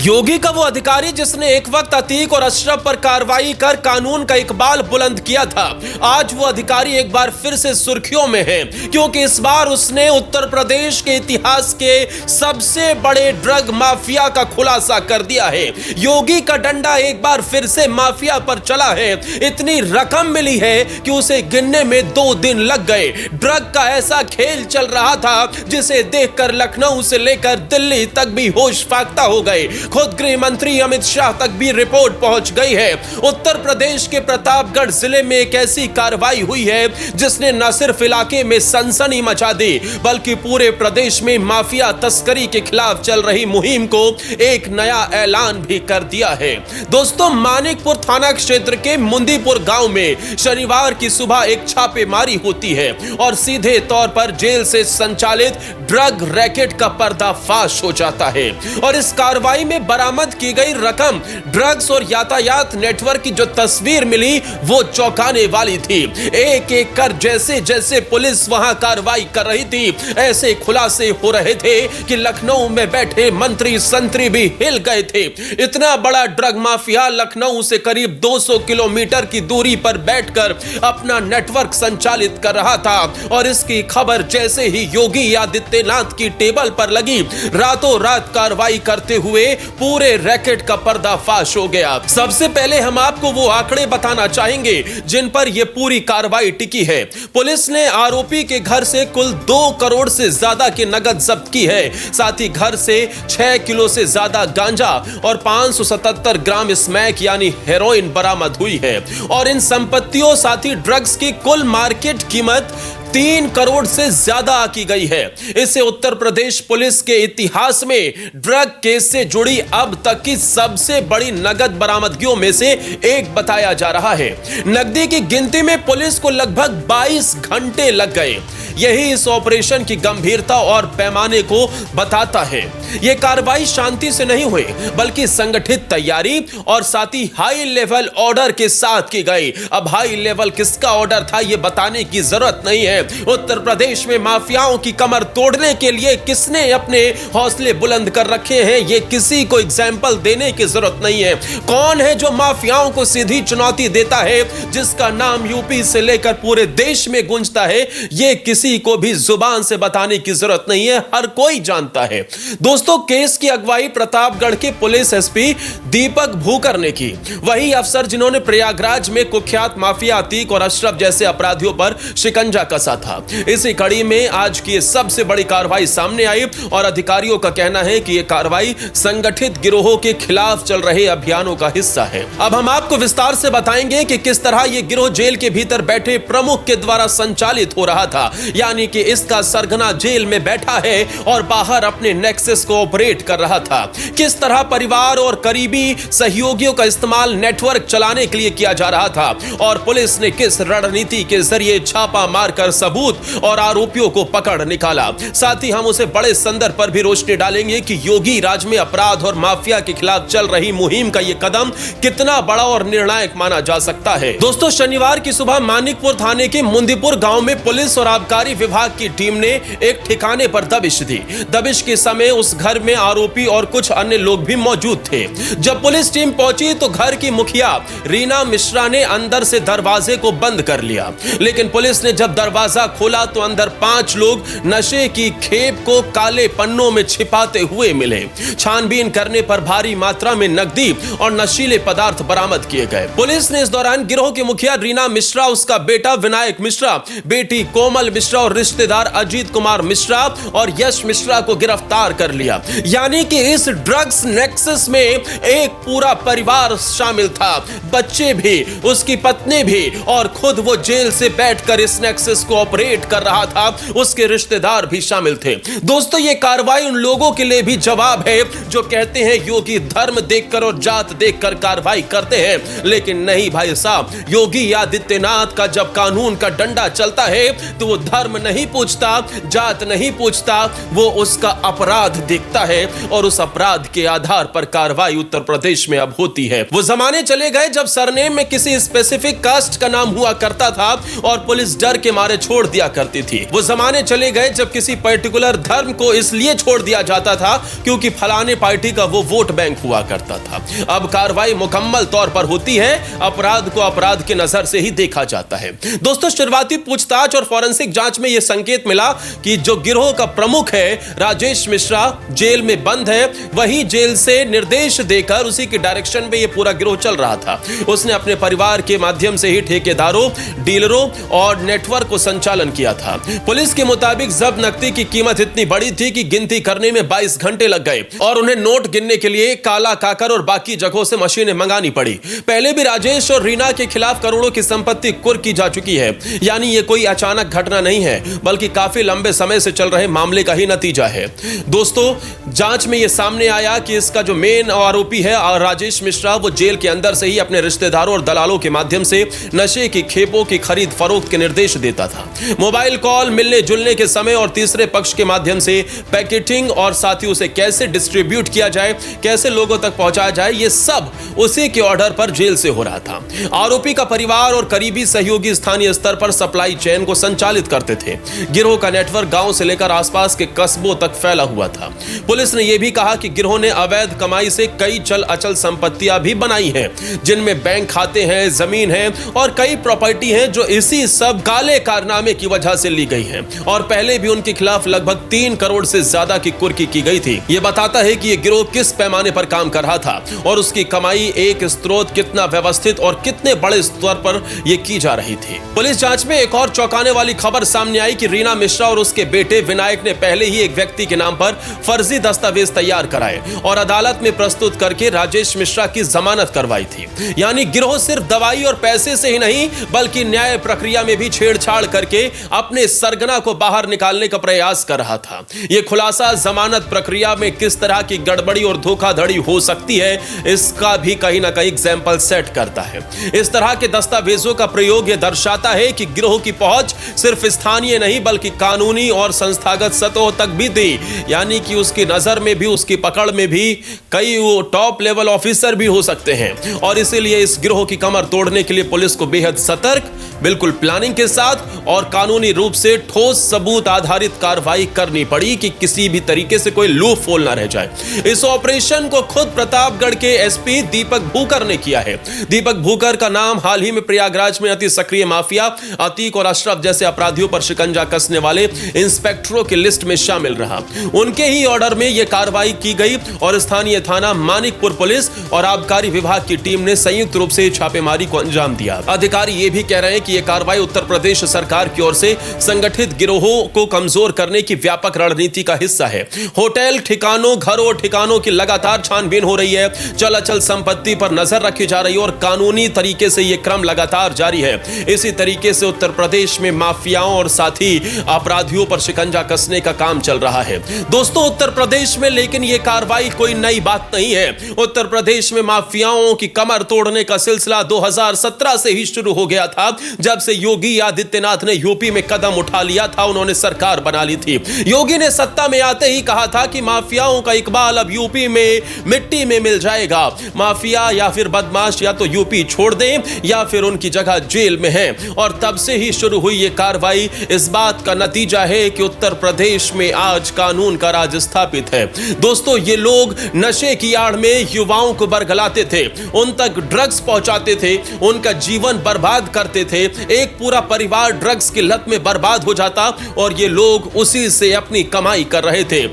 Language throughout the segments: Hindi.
योगी का वो अधिकारी जिसने एक वक्त अतीक और अशरफ पर कार्रवाई कर कानून का इकबाल बुलंद किया था, आज वो अधिकारी एक बार फिर से सुर्खियों में है, क्योंकि इस बार उसने उत्तर प्रदेश के इतिहास के सबसे बड़े ड्रग माफिया का खुलासा कर दिया है। योगी का डंडा एक बार फिर से माफिया पर चला है। इतनी रकम मिली है कि उसे गिनने में 2 दिन लग गए। ड्रग का ऐसा खेल चल रहा था जिसे देखकर लखनऊ से लेकर दिल्ली तक भी होश फाख्ता हो गए। खुद गृह मंत्री अमित शाह तक भी रिपोर्ट पहुंच गई है। उत्तर प्रदेश के प्रतापगढ़ जिले में एक ऐसी कार्रवाई हुई है जिसने न सिर्फ इलाके में सनसनी मचा दी, बल्कि पूरे प्रदेश में माफिया तस्करी के खिलाफ चल रही मुहिम को एक नया ऐलान भी कर दिया है। दोस्तों, मानिकपुर थाना क्षेत्र के मुंदीपुर गांव में शनिवार की सुबह एक छापेमारी होती है और सीधे तौर पर जेल से संचालित ड्रग रैकेट का पर्दाफाश हो जाता है। और इस कार्रवाई में बरामद की गई रकम, ड्रग्स और यातायात नेटवर्क की जो तस्वीर मिली वो चौंकाने वाली थी। एक एक कर जैसे जैसे पुलिस वहां कार्रवाई कर रही थी, ऐसे खुलासे हो रहे थे कि लखनऊ में बैठे मंत्री संतरी भी हिल गए थे। इतना बड़ा ड्रग माफिया लखनऊ से करीब 200 किलोमीटर की दूरी पर बैठकर अपना नेटवर्क संचालित कर रहा था और इसकी खबर जैसे ही योगी आदित्यनाथ की टेबल पर लगी, रातों रात कार्रवाई करते हुए पूरे रैकेट का पर्दाफाश हो गया। सबसे पहले हम आपको वो आंकड़े बताना चाहेंगे जिन पर यह पूरी कार्रवाई टिकी है। पुलिस ने आरोपी के घर से कुल 2 करोड़ से ज्यादा की नगद जब्त की है। साथ ही घर से 6 किलो से ज्यादा गांजा और 577 ग्राम स्मैक यानी हेरोइन बरामद हुई है। और इन संपत्तियों साथ ही ड्रग्स की कुल मार्केट कीमत 3 करोड़ से ज्यादा की गई है। इसे उत्तर प्रदेश पुलिस के इतिहास में ड्रग केस से जुड़ी अब तक की सबसे बड़ी नगद बरामदगियों में से एक बताया जा रहा है। नकदी की गिनती में पुलिस को लगभग 22 घंटे लग गए। यही इस ऑपरेशन की गंभीरता और पैमाने को बताता है। यह कार्रवाई शांति से नहीं हुई, बल्कि संगठित तैयारी और साथ ही हाई लेवल ऑर्डर के साथ की गई। अब हाई लेवल किसका ऑर्डर था यह बताने की जरूरत नहीं है। उत्तर प्रदेश में माफियाओं की कमर तोड़ने के लिए किसने अपने हौसले बुलंद कर रखे हैं, यह किसी को एग्जाम्पल देने की जरूरत नहीं है। कौन है जो माफियाओं को सीधी चुनौती देता है, जिसका नाम यूपी से लेकर पूरे देश में गूंजता है, यह किसी को भी जुबान से बताने की जरूरत नहीं है, हर कोई जानता है। दोस्तों, केस की अगुवाई प्रतापगढ़ के पुलिस एसपी दीपक भूकर ने की। वही अफसर जिन्होंने प्रयागराज में कुख्यात माफिया अतीक और अशरफ जैसे अपराधियों पर शिकंजा कसा था। इसी कड़ी में आज की सबसे बड़ी कार्रवाई सामने आई और अधिकारियों का कहना है कि यह कार्रवाई संगठित गिरोहों के खिलाफ चल रहे अभियानों का हिस्सा है। अब हम आपको विस्तार से बताएंगे कि किस तरह यह गिरोह जेल के भीतर बैठे प्रमुख के द्वारा संचालित हो रहा था, यानी कि इसका सरगना जेल में बैठा है और बाहर अपने नेक्सस को ऑपरेट कर रहा था। किस तरह परिवार और करीबी सहयोगियों का इस्तेमाल नेटवर्क चलाने के लिए किया जा रहा था और पुलिस ने किस रणनीति के जरिए छापा मारकर सबूत और आरोपियों को पकड़ निकाला। साथ ही हम उसे बड़े संदर्भ पर भी रोशनी डालेंगे कि योगी राज में अपराध और माफिया के खिलाफ चल रही मुहिम का यह कदम कितना बड़ा और निर्णायक माना जा सकता है। दोस्तों, शनिवार की सुबह मानिकपुर थाने के मुंदीपुर गांव में पुलिस और आबकारी विभाग की टीम ने एक ठिकाने पर दबिश दी। दबिश के समय उस घर में आरोपी और कुछ अन्य लोग भी मौजूद थे। जब पुलिस टीम पहुंची तो घर की मुखिया रीना मिश्रा ने अंदर से दरवाजे को बंद कर लिया, लेकिन पुलिस ने जब दरवाजा खोला तो अंदर 5 लोग नशे की खेप को काले पन्नों में छिपाते हुए मिले। छानबीन करने पर भारी मात्रा में नकदी और नशीले पदार्थ बरामद किए गए। पुलिस ने इस दौरान गिरोह की मुखिया रीना मिश्रा, उसका बेटा विनायक मिश्रा, बेटी कोमल मिश्रा और रिश्तेदार अजीत कुमार मिश्रा और यश मिश्रा को गिरफ्तार कर लिया। यानी कि इस ड्रग्स नेक्सस में एक पूरा परिवार शामिल था, बच्चे भी, उसकी पत्नी भी और खुद वो जेल से बैठकर इस नेक्सस को ऑपरेट कर रहा था, उसके रिश्तेदार भी शामिल थे। दोस्तों, ये कार्रवाई उन लोगों के लिए भी जवाब है जो कहते हैं योगी धर्म देखकर और जात देखकर कार्रवाई करते हैं, लेकिन नहीं भाई साहब, योगी आदित्यनाथ का जब कानून का डंडा चलता है तो वो धर्म धर्म नहीं पूछता, जात नहीं पूछता, वो उसका अपराध देखता है और उस अपराध के आधार पर कार्रवाई उत्तर प्रदेश में अब होती है। वो जमाने चले गए जब सरनेम में किसी स्पेसिफिक कास्ट का नाम हुआ करता था और पुलिस डर के मारे छोड़ दिया करती थी। वो जमाने चले गए जब किसी पर्टिकुलर धर्म को इसलिए छोड़ दिया जाता था क्योंकि फलाने पार्टी का वो वोट बैंक हुआ करता था। अब कार्रवाई मुकम्मल तौर पर होती है, अपराध को अपराध की नजर से ही देखा जाता है। दोस्तों, शुरुआती पूछताछ और फॉरेंसिक जांच में यह संकेत मिला कि जो गिरोह का प्रमुख है राजेश मिश्रा जेल में बंद है, वही जेल से निर्देश देकर उसी के डायरेक्शन में यह पूरा गिरोह चल रहा था। उसने अपने परिवार के माध्यम से ही ठेकेदारों, डीलरों और नेटवर्क को संचालन किया था। पुलिस के मुताबिक जब्त नकदी की कीमत इतनी बड़ी थी कि गिनती करने में 22 घंटे लग गए और उन्हें नोट गिनने के लिए काला काकर और बाकी जगहों से मशीनें मंगानी पड़ी। पहले भी राजेश और रीना के खिलाफ करोड़ों की संपत्ति कुर्क की जा चुकी है। यानी ये कोई अचानक घटना नहीं है, बल्कि काफी लंबे समय से चल रहे मामले का ही नतीजा है। दोस्तों, जांच में यह सामने आया कि इसका जो मेन आरोपी है राजेश मिश्रा, वो जेल के अंदर से ही अपने रिश्तेदारों और दलालों के माध्यम से नशे की खेपों की खरीद फरोख्त के निर्देश देता था। मोबाइल कॉल, मिलने जुलने के समय और तीसरे पक्ष के माध्यम से पैकेटिंग और साथ ही उसे कैसे डिस्ट्रीब्यूट किया जाए, कैसे लोगों तक पहुंचाया जाए, ये सब उसी के ऑर्डर पर जेल से हो रहा था। आरोपी का परिवार और करीबी सहयोगी स्थानीय स्तर पर सप्लाई चेन को संचालित करते थे। गिरोह का नेटवर्क गांव से लेकर आसपास के कस्बों तक फैला हुआ था। पुलिस ने यह भी कहा कि गिरोह ने अवैध कमाई से कई चल अचल संपत्तियां भी बनाई हैं, जिनमें बैंक खाते हैं, जमीन है और कई प्रॉपर्टी हैं जो इसी सब काले कारनामे की वजह से ली गई हैं और पहले भी उनके खिलाफ लगभग 3 करोड़ से ज्यादा की कुर्की की गई थी। यह बताता है कि यह गिरोह किस पैमाने पर काम कर रहा था और उसकी कमाई एक स्रोत कितना व्यवस्थित और कितने बड़े स्तर पर यह की जा रही थी। पुलिस जांच में एक और चौंकाने वाली खबर सामने आई कि रीना मिश्रा और उसके बेटे विनायक ने पहले ही एक व्यक्ति के नाम पर फर्जी दस्तावेज तैयार कराए और अदालत में प्रस्तुत करके राजेश मिश्रा की जमानत करवाई थी। यानी गिरोह सिर्फ दवाई और पैसे से ही नहीं, बल्कि न्याय प्रक्रिया में भी छेड़छाड़ करके अपने सरगना को बाहर निकालने का प्रयास कर रहा था। यह खुलासा जमानत प्रक्रिया में किस तरह की गड़बड़ी और धोखाधड़ी हो सकती है, इसका भी कहीं ना कहीं एग्जाम्पल सेट करता है। इस तरह के दस्तावेजों का प्रयोग यह दर्शाता है कि गिरोह की पहुंच सिर्फ स्थानीय नहीं बल्कि कानूनी और संस्थागत सतह तक भी थी। यानी कि उसकी नजर में भी, उसकी पकड़ में भी कई टॉप लेवल ऑफिसर भी हो सकते हैं और इसीलिए इस गिरोह की कमर तोड़ने के लिए पुलिस को बेहद सतर्क, बिल्कुल प्लानिंग के साथ और कानूनी रूप से ठोस सबूत आधारित कार्रवाई करनी पड़ी कि किसी भी तरीके से कोई लूप होल ना रह जाए। इस ऑपरेशन को खुद प्रतापगढ़ के एसपी दीपक भूकर ने किया है। दीपक भूकर का नाम हाल ही में प्रयागराज में अति सक्रिय माफिया, अतीक और अशरफ जैसे अपराधियों पर शिकंजा कसने वाले इंस्पेक्टरों की लिस्ट में शामिल रहा। उनके ही ऑर्डर में यह कार्रवाई की गई और स्थानीय थाना मानिकपुर पुलिस और आबकारी विभाग की टीम ने संयुक्त रूप से छापेमारी को अंजाम दिया। अधिकारी ये भी कह रहे हैं कि यह कार्रवाई उत्तर प्रदेश सरकार की ओर से संगठित गिरोहों को कमजोर करने की व्यापक रणनीति का हिस्सा है। होटल ठिकानों, घरों ठिकानों की लगातार छानबीन हो रही है, चल अचल संपत्ति पर नजर रखी जा रही है और कानूनी तरीके से यह क्रम लगातार जारी है। इसी तरीके से उत्तर प्रदेश में माफियाओं और साथ ही अपराधियों पर शिकंजा कसने का काम चल रहा है। दोस्तों, उत्तर प्रदेश में लेकिन यह कार्रवाई कोई नई बात नहीं है। उत्तर प्रदेश में माफियाओं की कमर तोड़ने का सिलसिला 2017 से ही शुरू हो गया था, जब से योगी आदित्यनाथ ने यूपी में कदम उठा लिया था, उन्होंने सरकार बना ली थी। योगी ने सत्ता में आते ही कहा था कि माफियाओं का इकबाल अब यूपी में मिट्टी में मिल जाएगा। माफिया या फिर बदमाश या तो यूपी छोड़ दें या फिर उनकी जगह जेल में है। और तब से ही शुरू हुई यह कार्रवाई इस बात का नतीजा है कि उत्तर प्रदेश में आज कानून का राज स्थापित है। दोस्तों, ये लोग नशे की आड़ में युवाओं को बरगलाते थे, उन तक ड्रग्स पहुंचाते थे, उनका जीवन बर्बाद करते थे। एक पूरा परिवार ड्रग्स की लत में बर्बाद हो जाता और ये लोग उसी से अपनी कमाई कर रहे थे।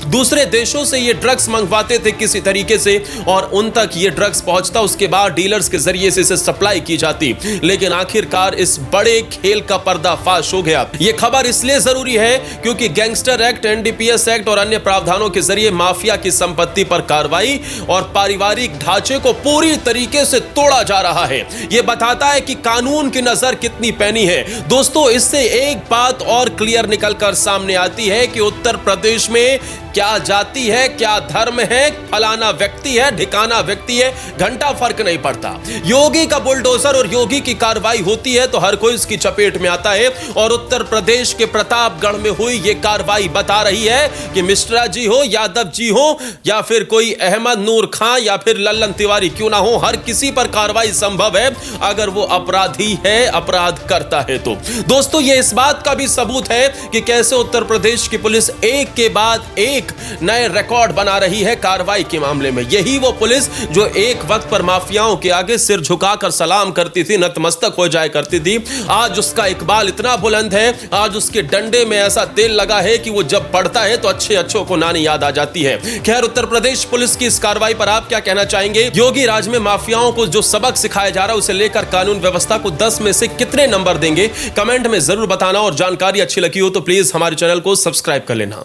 दूसरे देशों से ये ड्रग्स मंगवाते थे किसी तरीके से और उन तक ये ड्रग्स पहुंचता, उसके बाद डीलर्स के जरिए से इसे सप्लाई की जाती। लेकिन आखिरकार इस बड़े खेल का पर्दाफाश हो गया। ये खबर इसलिए जरूरी है क्योंकि गैंगस्टर एक्ट, एनडीपीएस एक्ट और अन्य प्रावधानों के जरिए माफिया की संपत्ति पर कार्रवाई और पारिवारिक ढांचे को पूरी तरीके से तोड़ा जा रहा है। यह बताता है कि कानून की नजर कितनी पैनी है। दोस्तों, इससे एक बात और क्लियर निकलकर सामने आती है कि उत्तर प्रदेश में क्या जाति है, क्या धर्म है, फलाना व्यक्ति है, ढिकाना व्यक्ति है, घंटा फर्क नहीं पड़ता। योगी का बुलडोजर और योगी की कार्रवाई होती है तो हर कोई इसकी चपेट में आता है। और उत्तर प्रदेश के प्रतापगढ़ में हुई यह कार्रवाई बता रही है कि मिश्रा जी हो, यादव जी हो, या फिर कोई अहमद नूर खां या फिर लल्लन तिवारी क्यों ना हो, हर किसी पर कार्रवाई संभव है अगर वो अपराधी है, अपराध करता है तो। दोस्तों, ये इस बात का भी सबूत है कि कैसे उत्तर प्रदेश की पुलिस एक के बाद एक नए रिकॉर्ड बना रही है कार्रवाई के मामले में। यही वो पुलिस जो एक वक्त पर माफियाओं के आगे सिर झुकाकर सलाम करती थी, नतमस्तक हो जाया करती थी, आज उसका इकबाल इतना बुलंद है, आज उसके डंडे में ऐसा तेल लगा है कि वो जब पड़ता है तो अच्छे अच्छों को नानी याद आ जाती है। खैर, उत्तर प्रदेश पुलिस की इस कार्रवाई पर आप क्या कहना चाहेंगे? योगी राज में माफियाओं को जो सबक सिखाया जा रहा है उसे लेकर कानून व्यवस्था को 10 में से कितने नंबर देंगे? कमेंट में जरूर बताना। और जानकारी अच्छी लगी हो तो प्लीज हमारे चैनल को सब्सक्राइब कर लेना।